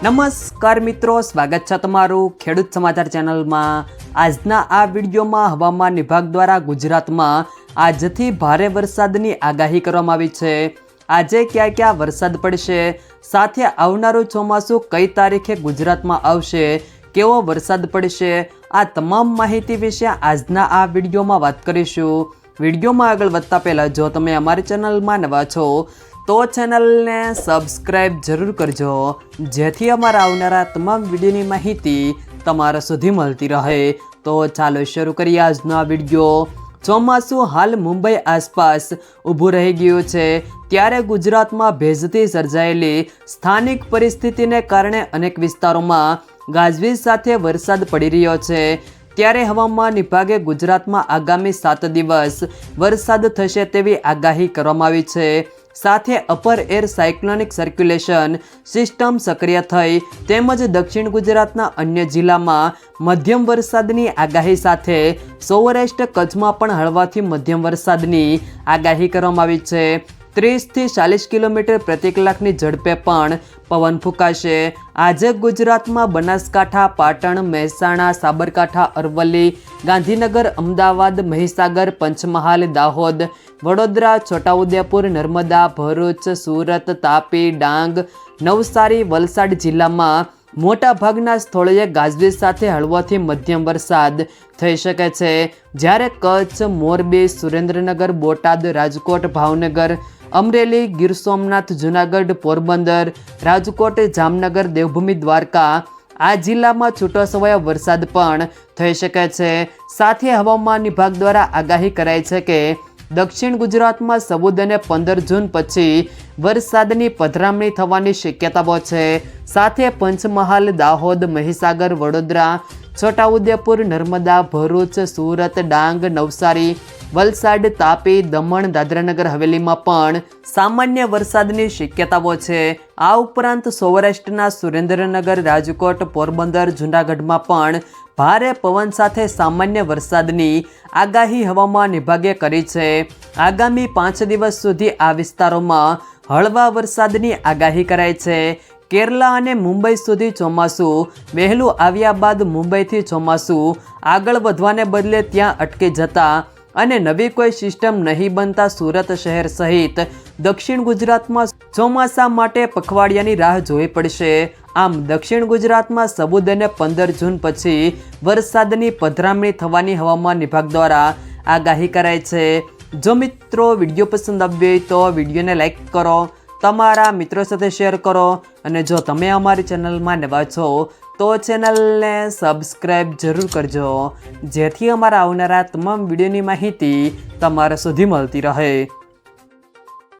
નમસ્કાર મિત્રો, સ્વાગત છે તમારું ખેડૂત સમાચાર ચેનલમાં। આજના આ વિડીયોમાં હવામાન વિભાગ દ્વારા ગુજરાતમાં આજથી ભારે વરસાદની આગાહી કરવામાં આવી છે। આજે ક્યાં ક્યાં વરસાદ પડશે, સાથે આવનારું ચોમાસું કઈ તારીખે ગુજરાતમાં આવશે, કેવો વરસાદ પડશે, આ તમામ માહિતી વિશે આજના આ વિડીયોમાં વાત કરીશું। વિડીયોમાં આગળ વધતા પહેલાં જો તમે અમારી ચેનલમાં નવા છો તો ચેનલને સબસ્ક્રાઈબ જરૂર કરજો, જેથી અમારા આવનારા તમામ વિડીયોની માહિતી તમારા સુધી મળતી રહે। તો ચાલો શરૂ કરીએ આજનો આ વિડીયો। ચોમાસું હાલ મુંબઈ આસપાસ ઊભું રહી ગયું છે, ત્યારે ગુજરાતમાં ભેજથી સર્જાયેલી સ્થાનિક પરિસ્થિતિને કારણે અનેક વિસ્તારોમાં ગાજવીજ સાથે વરસાદ પડી રહ્યો છે। ત્યારે હવામાન વિભાગે ગુજરાતમાં આગામી 7 દિવસ વરસાદ થશે તેવી આગાહી કરવામાં આવી છે। સાથે upper air cyclonic circulation system સક્રિય થઈ તેમજ દક્ષિણ ગુજરાતના અન્ય જિલ્લામાં મધ્યમ વરસાદની આગાહી સાથે સૌરાષ્ટ્ર કચ્છમાં પણ હળવાથી મધ્યમ વરસાદની આગાહી કરવામાં આવી છે। 30 થી 40 કિલોમીટર પ્રતિ કલાકની ઝડપે પણ પવન ફૂંકાશે। આજે ગુજરાતમાં બનાસકાંઠા, પાટણ, મહેસાણા, સાબરકાંઠા, અરવલ્લી, ગાંધીનગર, અમદાવાદ, મહીસાગર, પંચમહાલ, દાહોદ, વડોદરા, છોટાઉદેપુર, નર્મદા, ભરૂચ, સુરત, તાપી, ડાંગ, નવસારી, વલસાડ જિલ્લામાં મોટા ભાગના સ્થળોએ ગાજવીજ સાથે હળવોથી મધ્યમ વરસાદ થઈ શકે છે, જ્યારે કચ્છ, મોરબી, સુરેન્દ્રનગર, બોટાદ, રાજકોટ, ભાવનગર, અમરેલી, ગીર સોમનાથ, જૂનાગઢ, પોરબંદર, રાજકોટ, જામનગર, દેવભૂમિ, દ્વારકા આ જિલ્લામાં છૂટોછવાયો વરસાદ પણ થઈ શકે છે। સાથે હવામાન વિભાગ દ્વારા આગાહી કરાઈ છે કે દક્ષિણ ગુજરાતમાં 14 અને 15 જૂન પછી વરસાદની પધરામણી થવાની શક્યતાઓ છે। સાથે પંચમહાલ, દાહોદ, મહીસાગર, વડોદરા, છોટાઉદેપુર, નર્મદા, ભરૂચ, સુરત, ડાંગ, નવસારી, વલસાડ, તાપી, દમણ, દાદરાનગર હવેલીમાં પણ સામાન્ય વરસાદની શક્યતાઓ છે। આ ઉપરાંત સૌરાષ્ટ્રના સુરેન્દ્રનગર, રાજકોટ, પોરબંદર, જૂનાગઢમાં પણ ભારે પવન સાથે સામાન્ય વરસાદની આગાહી હવામાન વિભાગે કરી છે। આગામી 5 દિવસ સુધી આ વિસ્તારોમાં હળવા વરસાદની આગાહી કરાઈ છે। કેરલા અને મુંબઈ સુધી ચોમાસું વહેલું આવ્યા બાદ મુંબઈથી ચોમાસું આગળ વધવાને બદલે ત્યાં અટકી જતા અને નવી કોઈ સિસ્ટમ નહીં બનતા સુરત શહેર સહિત દક્ષિણ ગુજરાતમાં ચોમાસા માટે પખવાડિયાની રાહ જોવી પડશે। આમ દક્ષિણ ગુજરાતમાં 14 અને 15 જૂન પછી વરસાદની પધરામણી થવાની હવામાન વિભાગ દ્વારા આગાહી કરાઈ છે। જો મિત્રો વિડીયો પસંદ આવ્યો હોય તો વિડીયોને લાઈક કરો, તમારા મિત્રો સાથે શેર કરો, અને જો તમે અમારી ચેનલમાં નવા છો તો ચેનલને સબસ્ક્રાઈબ જરૂર કરજો, જેથી અમારા આવનારા તમામ વિડીયોની માહિતી તમારા સુધી મળતી રહે।